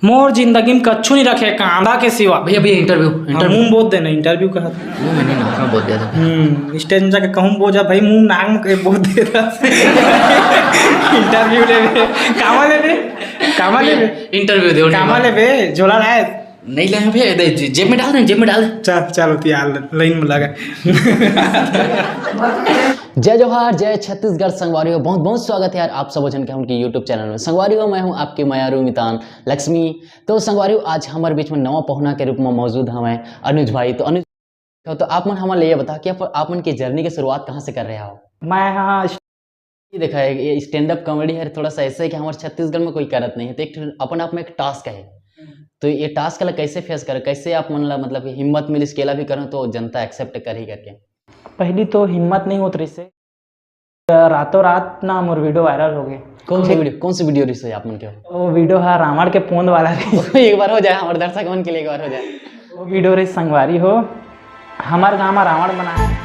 मोर जिंदगी में कच्छू नहीं रखे कांदा के सिवा। भैया भैया इंटरव्यू मुंह बोल देना इंटरव्यू कहा वो मैंने नाक में बोल दिया था। स्टेज में जाके कहूँ बोझा भाई मुंह नाक में कहीं बोल दे रहा इंटरव्यू ले कामा ले इंटरव्यू दे कामा ले झोला लाए नहीं लाए भैया जेब में डाल दे जेब में डाल दे। चल यार लाइन में लगा। जय जोहार जय छत्तीसगढ़ संगवारियों, बहुत बहुत स्वागत है यार आप सब जन के उनके यूट्यूब चैनल में। संगवारियों मैं हूं आपके मयारू मितान लक्ष्मी। तो संगवारियों आज हमारे बीच में नवा पहुना के रूप में मौजूद हमें अनुज भाई। तो अनुज तो आप मन हमारे ये बता कि आप मन की जर्नी की शुरुआत कहाँ से कर रहे हो? मैं हाँ ये देखा है ये स्टैंड अप कॉमेडी है थोड़ा सा ऐसा है कि हमारे छत्तीसगढ़ में कोई करत नहीं है, तो एक अपन आप में एक टास्क है। तो ये टास्क ला कैसे फेस करे, कैसे आप मन ला मतलब हिम्मत मिली इसकेला भी करें तो जनता एक्सेप्ट कर ही करके? पहली तो हिम्मत नहीं होती से रातों रात ना मोर वीडियो वायरल हो गए। कौन सी वीडियो रिस है आप मन के? वो वीडियो है रावण के पोंद वाला एक बार हो जाए हमारे दर्शक मन के लिए, एक बार हो जाए वो वीडियो रे संगवारी हो हमारे गाँव में रावण बनाया।